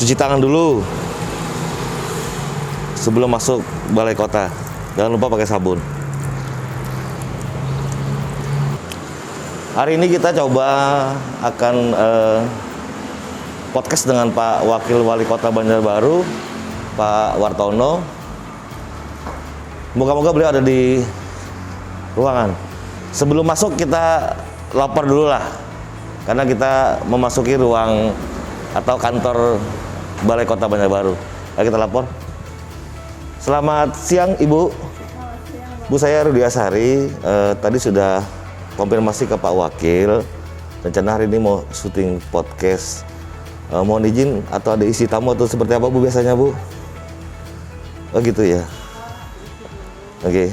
Cuci tangan dulu sebelum masuk balai kota. Jangan lupa pakai sabun. Hari ini kita coba akan podcast dengan Pak Wakil Wali Kota Banjarbaru, Pak Wartono. Moga-moga beliau ada di ruangan. Sebelum masuk kita lapor dulu lah, karena kita memasuki ruang atau kantor Balai Kota Banjarbaru. Ayo kita lapor. Selamat siang Ibu. Bu, saya Rudi Asari. Tadi sudah konfirmasi ke Pak Wakil. Rencana hari ini mau syuting podcast. Mohon izin atau ada isi tamu atau seperti apa Bu biasanya Bu? Oh gitu ya. Oke.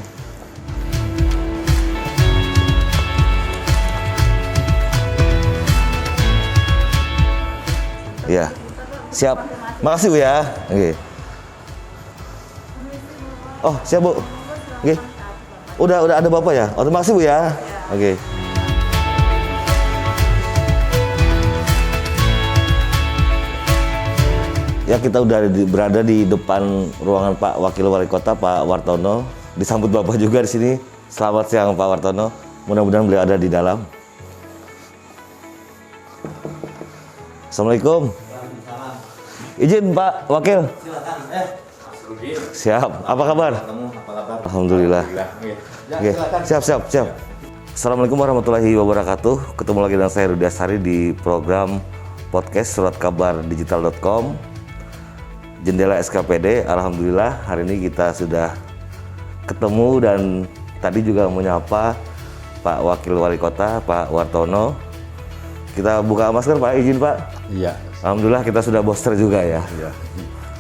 Ya, siap. Makasih Bu ya. Oke. Oh, siap Bu. Oke. Udah ada Bapak ya? Oh, terima kasih Bu ya. Oke. Ya, kita udah berada di depan ruangan Pak Wakil Wali Kota, Pak Wartono. Disambut Bapak juga di sini. Selamat siang Pak Wartono. Mudah-mudahan beliau ada di dalam. Assalamualaikum. Izin Pak Wakil. Silakan. Siap. Apa kabar? Alhamdulillah. Oke. Siap. Assalamualaikum warahmatullahi wabarakatuh. Ketemu lagi dengan saya Rudi Asari di program podcast suratkabardigital.com. Jendela SKPD. Alhamdulillah hari ini kita sudah ketemu dan tadi juga menyapa Pak Wakil Wali Kota, Pak Wartono. Kita buka masker Pak, izin Pak. Iya. Alhamdulillah kita sudah booster juga ya. Iya.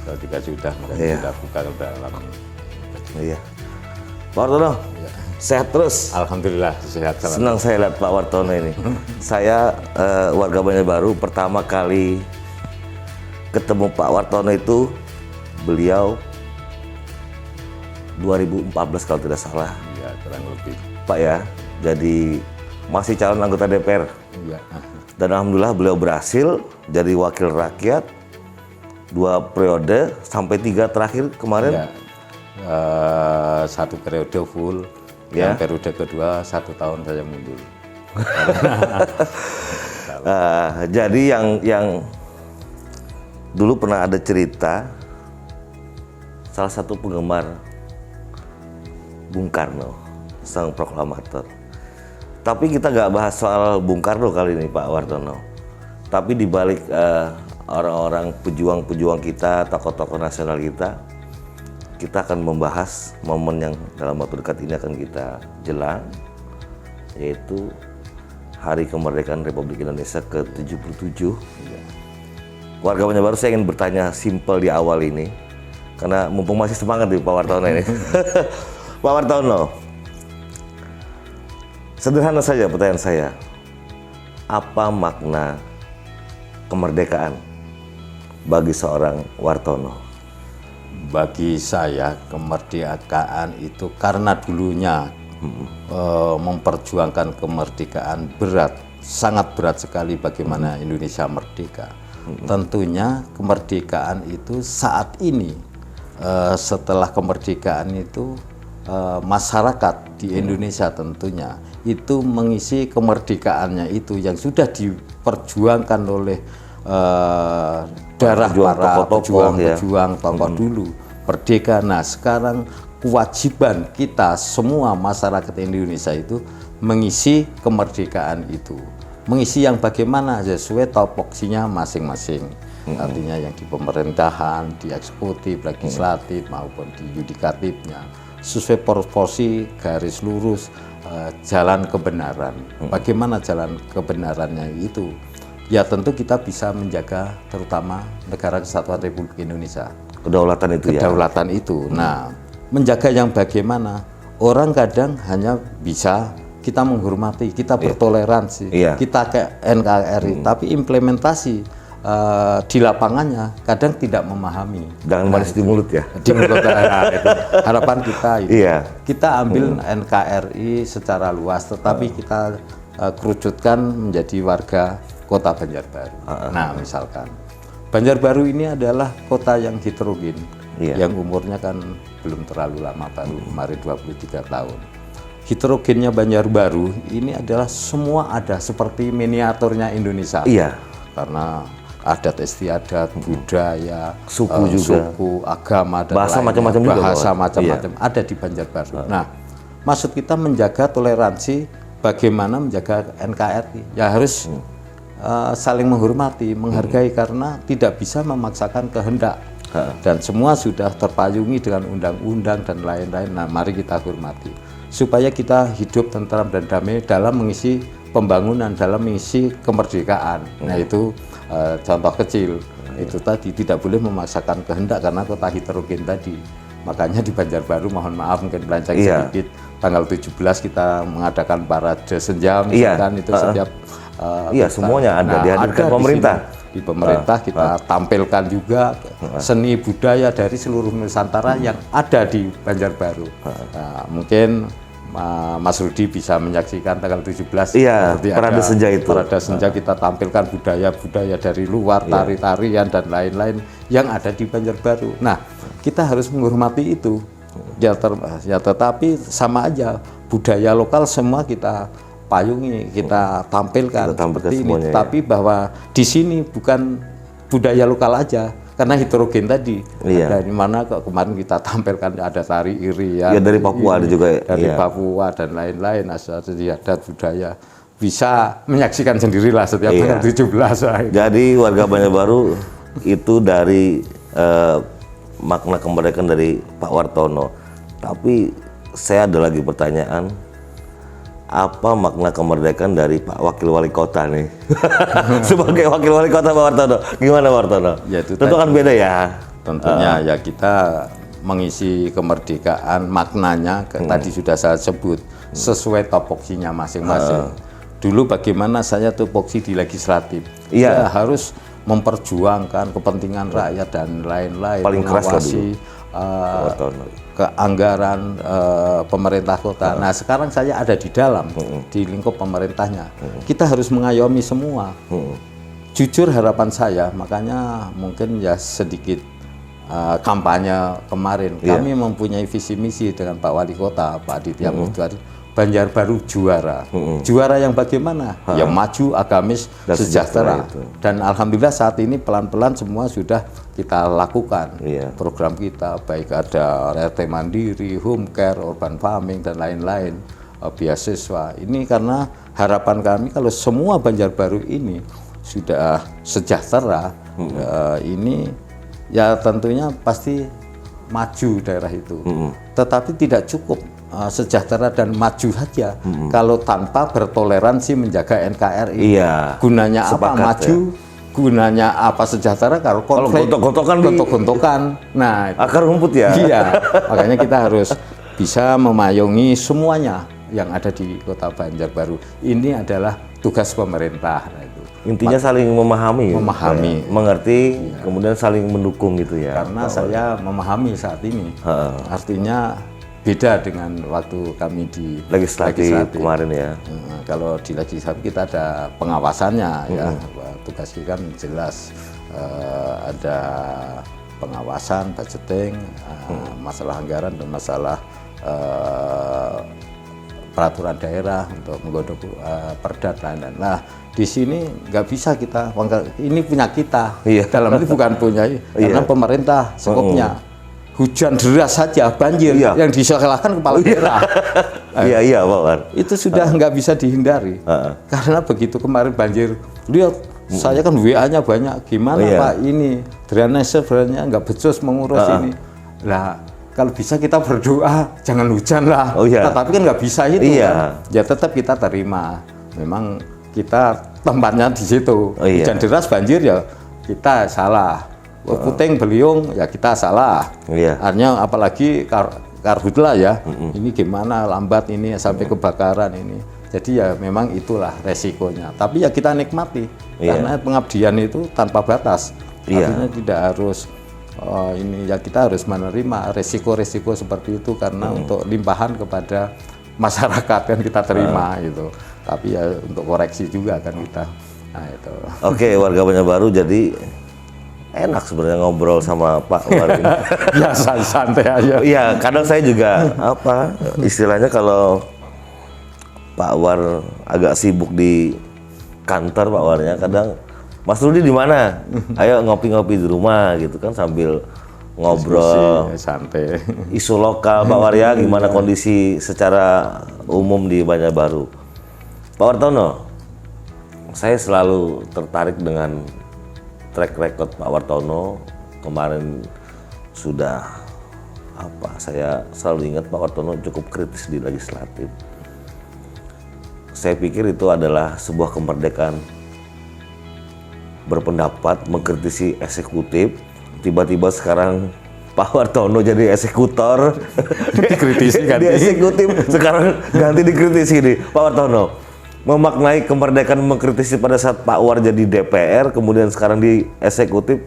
Kalau juga sudah, makanya Iya. sudah buka ke dalam. Iya. Pak Wartono, Iya. sehat terus. Alhamdulillah sehat. Senang saya lihat Pak Wartono ini. Saya warga Banjarbaru pertama kali ketemu Pak Wartono itu beliau 2014 kalau tidak salah. Iya, kurang lebih. Pak ya, jadi masih calon anggota DPR. Iya. Dan alhamdulillah beliau berhasil jadi wakil rakyat 2 periode sampai 3 terakhir kemarin. Iya. Satu periode full. Ya. Yang periode kedua 1 tahun saya mundur. Jadi yang dulu pernah ada cerita salah satu penggemar Bung Karno, sang proklamator. Tapi kita nggak bahas soal Bung Karno kali ini Pak Wartono. Tapi di balik orang-orang pejuang-pejuang kita, tokoh-tokoh nasional kita akan membahas momen yang dalam waktu dekat ini akan kita jelang, yaitu Hari Kemerdekaan Republik Indonesia ke-77. Warga Banjarbaru, saya ingin bertanya simpel di awal ini, karena mumpung masih semangat nih Pak Wartono ini. Pak Wartono, sederhana saja pertanyaan saya, apa makna kemerdekaan bagi seorang Wartono? Bagi saya kemerdekaan itu karena dulunya memperjuangkan kemerdekaan berat, sangat berat sekali bagaimana Indonesia merdeka. Tentunya kemerdekaan itu saat ini setelah kemerdekaan itu masyarakat di Indonesia tentunya itu mengisi kemerdekaannya itu yang sudah diperjuangkan oleh darah para pejuang-pejuang tokoh dulu merdeka. Nah sekarang kewajiban kita semua masyarakat Indonesia itu mengisi kemerdekaan itu. Mengisi yang bagaimana sesuai topoksinya masing-masing. Artinya yang di pemerintahan, di eksekutif, legislatif maupun di yudikatifnya sesuai proporsi garis lurus jalan kebenaran. Bagaimana jalan kebenarannya itu? Ya tentu kita bisa menjaga terutama Negara Kesatuan Republik Indonesia. Kedaulatan itu ya. Kedaulatan itu. Nah, menjaga yang bagaimana? Orang kadang hanya bisa kita menghormati, kita bertoleransi, kita ke NKRI, tapi implementasi di lapangannya kadang tidak memahami. Jangan manis di mulut ya. Di mulut itu harapan kita itu. Iya. Kita ambil NKRI secara luas, tetapi kita kerucutkan menjadi warga Kota Banjarbaru. Nah, misalkan Banjarbaru ini adalah kota yang heterogen, Iya. yang umurnya kan belum terlalu lama, baru kemarin 23 tahun. Heterogennya Banjarbaru ini adalah semua ada seperti miniaturnya Indonesia. Iya. Karena adat istiadat, budaya, Suku juga. suku, agama, dan Bahasa lainnya. macam-macam juga, Bahasa Pak. macam-macam ada di Banjarbaru. Nah, maksud kita menjaga toleransi, bagaimana menjaga NKRI? Ya harus saling menghormati, menghargai, karena tidak bisa memaksakan kehendak. Dan semua sudah terpayungi dengan undang-undang dan lain-lain. Nah, mari kita hormati supaya kita hidup tentram dan damai dalam mengisi pembangunan, dalam mengisi kemerdekaan. Nah, itu contoh kecil. Itu tadi tidak boleh memaksakan kehendak karena kota heterogen tadi. Makanya di Banjarbaru, mohon maaf mungkin melenceng sedikit, tanggal 17 kita mengadakan parade senja, misalkan itu setiap semuanya ada dihadirkan pemerintah. Di pemerintah kita tampilkan juga seni budaya dari seluruh Nusantara yang ada di Banjarbaru. Nah, mungkin Mas Rudi bisa menyaksikan tanggal 17. Iya, parade senja itu. Parade senja kita tampilkan budaya-budaya dari luar, tari-tarian dan lain-lain yang ada di Banjarbaru. Nah, kita harus menghormati itu. Ya tetapi sama aja, budaya lokal semua kita payungi, kita tampilkan seperti ini. Semuanya, tapi bahwa di sini bukan budaya lokal aja, karena heterogen tadi. Dari mana kemarin kita tampilkan ada tari irian. Ya, dari Papua ada juga. Dari Papua dan lain-lain, asal adat budaya. Bisa menyaksikan sendirilah setiap tanggal 17. Jadi warga Banjarbaru itu dari makna kemerdekaan dari Pak Wartono. Tapi saya ada lagi pertanyaan. Apa makna kemerdekaan dari Pak Wakil Wali Kota nih? Sebagai Wakil Wali Kota Pak Wartono, gimana Pak Wartono? Ya, itu tentu kan beda ya. Tentunya ya kita mengisi kemerdekaan maknanya tadi sudah saya sebut sesuai topoksinya masing-masing. Dulu bagaimana saya tupoksi di legislatif, ya harus memperjuangkan kepentingan rakyat dan lain-lain, paling keras mengawasi keanggaran pemerintah kota. Nah, sekarang saya ada di dalam di lingkup pemerintahnya. Kita harus mengayomi semua. Jujur harapan saya, makanya mungkin ya sedikit kampanye kemarin kami mempunyai visi misi dengan Pak Wali Kota, Pak Aditya Mulyadi. Banjarbaru juara. Juara yang bagaimana? Yang maju, agamis, dan sejahtera. Dan alhamdulillah saat ini pelan-pelan semua sudah kita lakukan. Program kita baik ada RT Mandiri, home care, urban farming dan lain-lain, beasiswa. Ini karena harapan kami kalau semua Banjarbaru ini sudah sejahtera, ini ya tentunya pasti maju daerah itu. Tetapi tidak cukup sejahtera dan maju saja kalau tanpa bertoleransi menjaga NKRI. Gunanya apa maju? Gunanya apa sejahtera kalau konflik, gontok-gontokan. Nah, akar rumput ya. Iya. Makanya kita harus bisa memayungi semuanya yang ada di Kota Banjarbaru. Ini adalah tugas pemerintah. Nah, itu. Intinya saling memahami, mengerti, kemudian saling mendukung gitu ya. Karena saya memahami saat ini. Artinya beda dengan waktu kami di legislatif kemarin ya. Kalau di legislatif kita ada pengawasannya ya, tugas kita kan jelas ada pengawasan, budgeting, masalah anggaran dan masalah peraturan daerah untuk menggodok perda dan lain-lain. Nah, di sini nggak bisa kita, ini punya kita. Dalam ini bukan punya, karena pemerintah skopnya. Hujan deras saja banjir yang disalahkan kepala daerah. Iya Pak. Itu sudah nggak bisa dihindari. Karena begitu kemarin banjir, lihat saya kan WA-nya banyak. Gimana Pak ini drainase sebenarnya nggak becus mengurus ini. Lah kalau bisa kita berdoa jangan hujan lah. Tetapi kan nggak bisa itu. Kan? Ya tetap kita terima. Memang kita tempatnya di situ. Hujan deras banjir ya kita salah. Puting beliung ya kita salah. Artinya apalagi karhutlah ya. Ini gimana lambat ini sampai kebakaran ini. Jadi ya memang itulah resikonya. Tapi ya kita nikmati karena pengabdian itu tanpa batas. Artinya tidak harus ini ya kita harus menerima resiko-resiko seperti itu karena untuk limpahan kepada masyarakat kan kita terima gitu. Tapi ya untuk koreksi juga kan kita. Nah itu. Oke, warga Banjarbaru jadi enak sebenarnya ngobrol sama Pak War ini. Biasa santai aja. Iya, kadang saya juga istilahnya kalau Pak War agak sibuk di kantor Pak Warnya, kadang Mas Rudi di mana? Ayo ngopi-ngopi di rumah gitu kan sambil ngobrol Diskusi, santai. isu lokal Pak Warya, gimana kondisi secara umum di Banjarbaru. Pak Wartono, saya selalu tertarik dengan track record Pak Wartono. Kemarin sudah saya selalu ingat Pak Wartono cukup kritis di legislatif. Saya pikir itu adalah sebuah kemerdekaan berpendapat, mengkritisi eksekutif. Tiba-tiba sekarang Pak Wartono jadi eksekutor, Dikritisi ganti. di eksekutif, sekarang ganti dikritisi nih. Pak Wartono memaknai kemerdekaan mengkritisi pada saat Pak War jadi DPR, kemudian sekarang di eksekutif.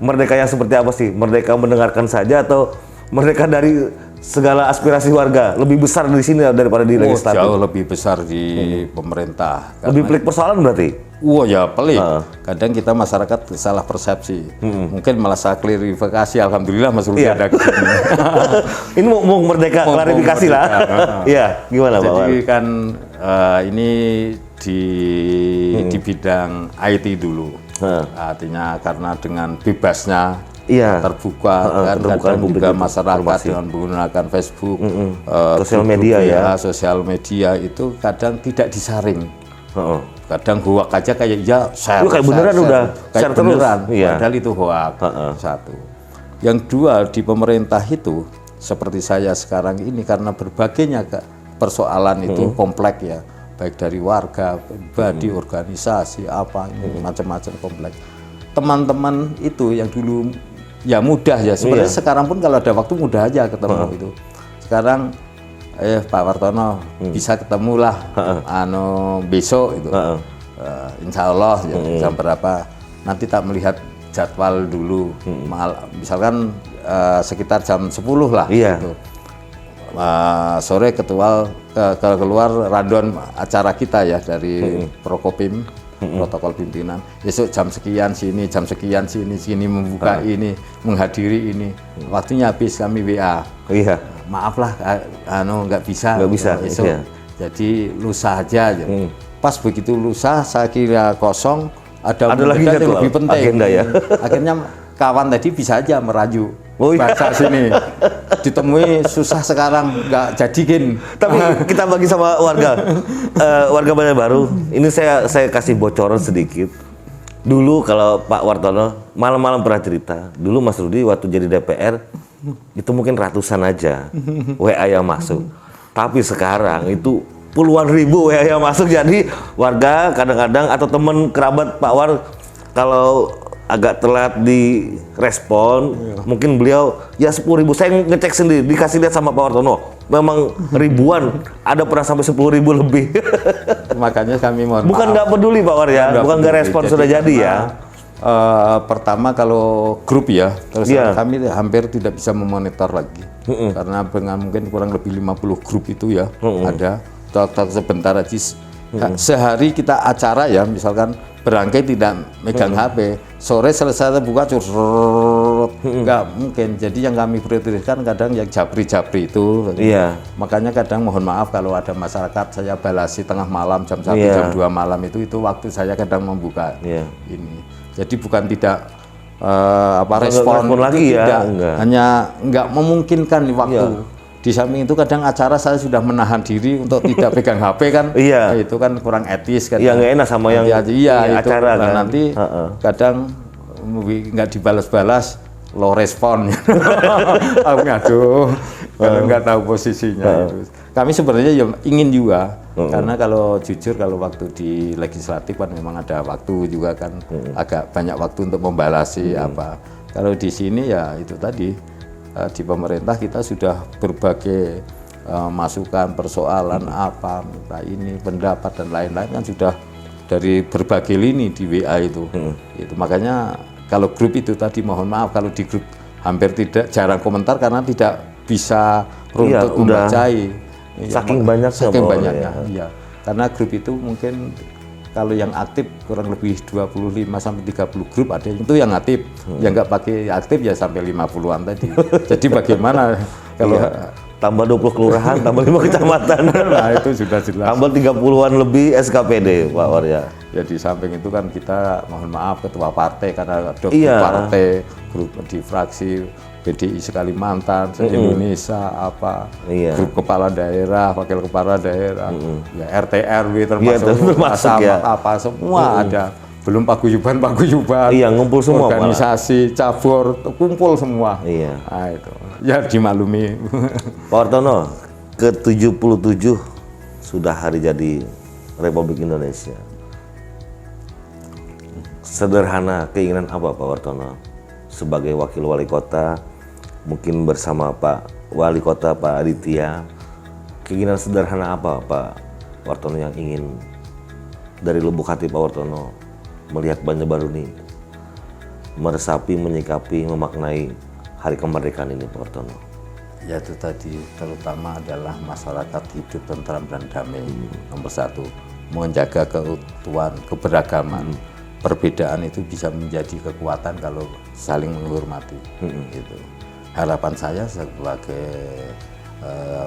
Merdeka yang seperti apa sih? Merdeka mendengarkan saja atau merdeka dari segala aspirasi warga? Lebih besar di sini daripada di legislatif? Jauh lebih besar di pemerintah. Lebih pelik persoalan berarti? Ya pelik. Kadang kita masyarakat salah persepsi. Mungkin malah saya klarifikasi. Alhamdulillah Mas Rudi ada kesini. Ini mau merdeka klarifikasi lah. Iya, gimana Pak War? Jadi kan ini di bidang IT dulu. Artinya karena dengan bebasnya terbuka, kan kadang juga masyarakat dengan menggunakan Facebook, sosial media sosial media itu kadang tidak disaring. Kadang hoak aja kayak share. Lu kayak beneran udah kayak share terus. beneran. Iya. Padahal itu hoak. Satu. Yang dua, di pemerintah itu seperti saya sekarang ini karena berbagainya persoalan itu kompleks ya, baik dari warga, pribadi, organisasi, macam-macam kompleks. Teman-teman itu yang dulu ya mudah ya sebenarnya sekarang pun kalau ada waktu mudah aja ketemu itu. Sekarang Pak Wartono bisa ketemu lah besok itu. Insya Allah jam berapa nanti tak melihat jadwal dulu. Misalkan sekitar jam 10 lah gitu. Sore keluar rundown acara kita ya dari Prokopim, protokol pimpinan. Besok jam sekian sini membuka ini, menghadiri ini. Waktunya habis kami WA. Maaf lah, nggak bisa. Besok. Jadi lusa aja. Pas begitu lusa, saya kira kosong. Ada lagi yang lebih penting. Agenda ya. Akhirnya kawan tadi bisa aja merayu. Bahasa sini ditemui susah sekarang, nggak jadiin. Tapi kita bagi sama warga Banjarbaru. Ini saya kasih bocoran sedikit. Dulu kalau Pak Wartono malam-malam pernah cerita. Dulu Mas Rudi waktu jadi DPR itu mungkin ratusan aja WA yang masuk. Tapi sekarang itu puluhan ribu WA yang masuk. Jadi warga kadang-kadang atau teman kerabat Pak War kalau agak telat di respon, mungkin beliau ya 10.000. Saya ngecek sendiri, dikasih lihat sama Pak Wartono, memang ribuan, ada pernah sampai 10.000 lebih. Makanya kami mohon bukan nggak peduli Pak War ya, bukan nggak respon sudah jadi ya. Pertama kalau grup ya, terus kami hampir tidak bisa memonitor lagi, karena dengan mungkin kurang lebih 50 grup itu ya ada. Tok sebentar aja. Sehari kita acara ya, misalkan berangkai tidak megang HP, sore selesai buka nggak mungkin. Jadi yang kami prioritaskan kadang yang japri-japri itu. Makanya kadang mohon maaf kalau ada masyarakat saya balasi tengah malam jam 1 jam 2 malam itu waktu saya kadang membuka ini. Jadi bukan tidak respon lagi ya, tidak, hanya nggak memungkinkan di waktu. Di samping itu kadang acara saya sudah menahan diri untuk tidak pegang HP kan, itu kan kurang etis kan. Nggak enak sama yang acara kan. Nanti kadang nggak dibalas-balas, low respon. Aduh, kalau nggak tahu posisinya. Kami sebenarnya ya ingin juga, karena kalau jujur kalau waktu di legislatif kan memang ada waktu juga kan, agak banyak waktu untuk membalasi apa. Kalau di sini ya itu tadi. Di pemerintah kita sudah berbagai masukan, persoalan minta ini, pendapat dan lain-lain kan sudah dari berbagai lini di WA itu. Itu makanya kalau grup itu tadi mohon maaf kalau di grup hampir jarang komentar karena tidak bisa runtut membacai. Saking banyaknya. Ya. Karena grup itu mungkin kalau yang aktif kurang lebih 25 sampai 30 grup ada itu yang aktif. Yang nggak pakai aktif ya sampai 50-an tadi. Jadi bagaimana kalau Tambah 20 kelurahan, tambah 5 kecamatan. nah itu sudah jelas. Tambah 30-an lebih SKPD, Pak Warya. Ya di samping itu kan kita mohon maaf ketua partai karena ada grup Iya. partai, grup di fraksi PDI Kalimantan, se-Indonesia apa, Iya. grup kepala daerah, wakil kepala daerah, ya RT RW Iya, termasuk termasuk sama ya. apa semua ada. Belum paguyuban, Iya, ngumpul semua, organisasi, cabur, kumpul semua. Iya. Nah, itu. Ya dimaklumi. Pak Wartono, ke-77 sudah hari jadi Republik Indonesia. Sederhana keinginan apa Pak Wartono sebagai wakil wali kota, mungkin bersama Pak Wali Kota Pak Aditya, keinginan sederhana apa Pak Wartono yang ingin dari lubuk hati Pak Wartono melihat Banjarbaru ini meresapi, menyikapi, memaknai hari kemerdekaan ini Pak Wartono? Ya itu tadi terutama adalah masyarakat hidup tentram dan damai. Nomor satu, menjaga keutuhan, keberagaman. Perbedaan itu bisa menjadi kekuatan kalau saling menghormati. Gitu. Harapan saya sebagai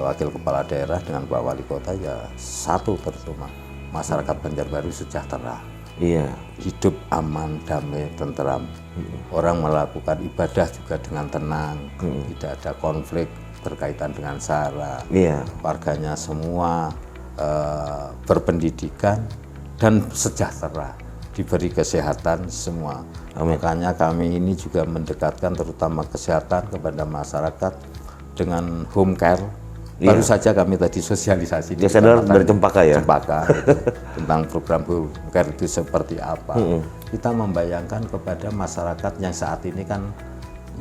wakil kepala daerah dengan Pak Wali Kota ya satu terutama masyarakat Banjarbaru sejahtera. Iya. Hidup aman, damai, tentram. Orang melakukan ibadah juga dengan tenang, tidak ada konflik berkaitan dengan sara. Iya. Warganya semua berpendidikan dan sejahtera, diberi kesehatan semua. Makanya kami ini juga mendekatkan terutama kesehatan kepada masyarakat dengan home care. Baru saja kami tadi sosialisasi Ya, sadar dari Cempaka ya? Cempaka gitu, tentang program home care itu seperti apa. Kita membayangkan kepada masyarakat yang saat ini kan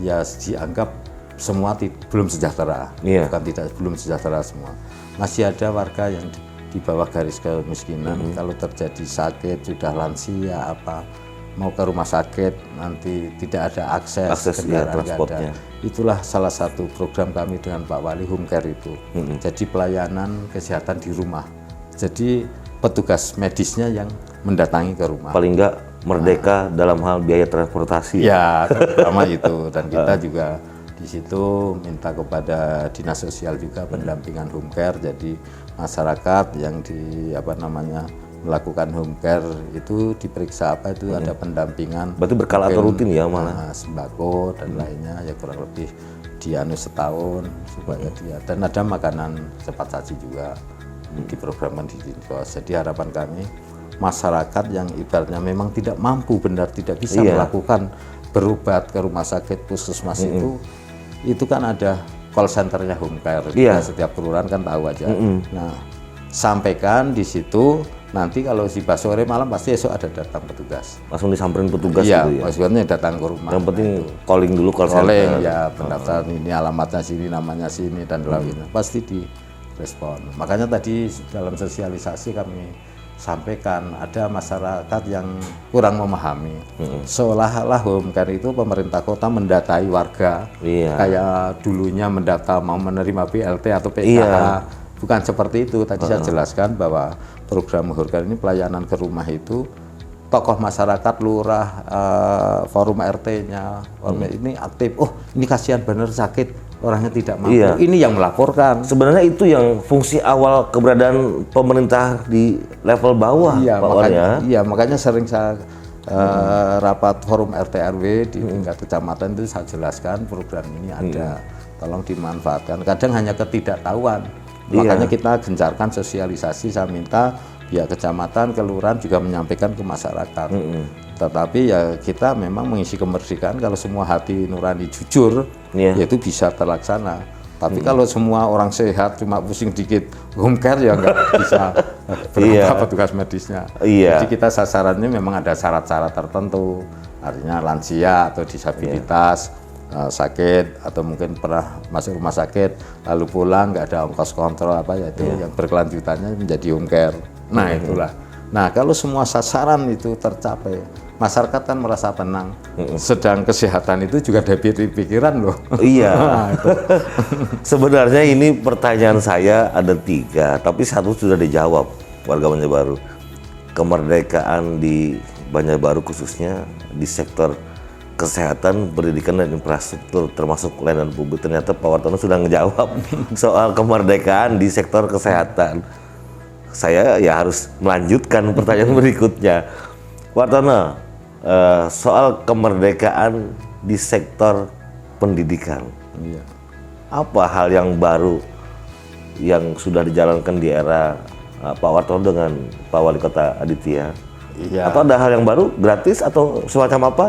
ya dianggap semua belum sejahtera, Iya. bukan tidak belum sejahtera semua. Masih ada warga yang di bawah garis kemiskinan. Kalau terjadi sakit sudah lansia apa mau ke rumah sakit nanti tidak ada akses ya, kendaraan, nggak transportnya. ada. Itulah salah satu program kami dengan Pak Wali home care itu. Jadi pelayanan kesehatan di rumah. Jadi petugas medisnya yang mendatangi ke rumah. Paling enggak merdeka dalam hal biaya transportasi. Ya, terutama itu. Dan kita juga di situ minta kepada dinas sosial juga pendampingan home care. Jadi masyarakat yang melakukan home care itu diperiksa apa itu ada pendampingan. Berarti berkala atau rutin ya mana? Sembako dan lainnya ya kurang lebih setahun supaya dia, dan ada makanan cepat saji juga diprogramkan di Dinkos. Jadi harapan kami masyarakat yang ibaratnya memang tidak mampu benar tidak bisa melakukan berobat ke rumah sakit puskesmas itu kan ada call centernya home care. Setiap kelurahan kan tahu aja. Nah, sampaikan di situ. Nanti kalau si sore malam pasti esok ada datang petugas. Langsung disamperin petugas iya, gitu ya? maksudnya datang ke rumah. Yang penting calling dulu call Calling, center. ya pendaftaran ini alamatnya sini, namanya sini, dan lainnya. Pasti direspon. Makanya tadi dalam sosialisasi kami sampaikan ada masyarakat yang kurang memahami. Seolah-olah home care itu pemerintah kota mendatai warga. Kayak dulunya mendata mau menerima BLT atau PKH. Bukan seperti itu. Tadi saya jelaskan bahwa program home care ini pelayanan ke rumah itu tokoh masyarakat, lurah, forum RT-nya, ini aktif. Oh, ini kasihan bener sakit, orangnya tidak mampu. Ini yang melaporkan. Sebenarnya itu yang fungsi awal keberadaan pemerintah di level bawah, Pak Warya. Iya, makanya sering saya rapat forum RT RW di tingkat kecamatan itu saya jelaskan program ini ada. Tolong dimanfaatkan. Kadang hanya ketidaktahuan. Makanya kita gencarkan sosialisasi, saya minta pihak kecamatan, kelurahan juga menyampaikan ke masyarakat. Tetapi ya kita memang mengisi kemerdekaan kalau semua hati nurani jujur, yaitu bisa terlaksana. Tapi kalau semua orang sehat cuma pusing dikit home care ya nggak bisa berapa petugas medisnya. Jadi kita sasarannya memang ada syarat-syarat tertentu, artinya lansia atau disabilitas. Sakit atau mungkin pernah masuk rumah sakit lalu pulang nggak ada ongkos kontrol apa ya itu yang berkelanjutannya menjadi home care. Nah itulah. Nah kalau semua sasaran itu tercapai masyarakat kan merasa tenang. Sedang kesehatan itu juga ada pikiran loh. Iya. Nah, itu. Sebenarnya ini pertanyaan saya ada 3, tapi 1 sudah dijawab warga Banjarbaru. kemerdekaan di Banjarbaru khususnya di sektor kesehatan, pendidikan dan infrastruktur termasuk layanan publik. Ternyata Pak Wartono sudah ngejawab soal kemerdekaan di sektor kesehatan. Saya ya harus melanjutkan pertanyaan berikutnya. Wartono, soal kemerdekaan di sektor pendidikan. Iya. Apa hal yang baru yang sudah dijalankan di era Pak Wartono dengan Pak Wali Kota Aditya? Iya. Atau ada hal yang baru, gratis atau semacam apa?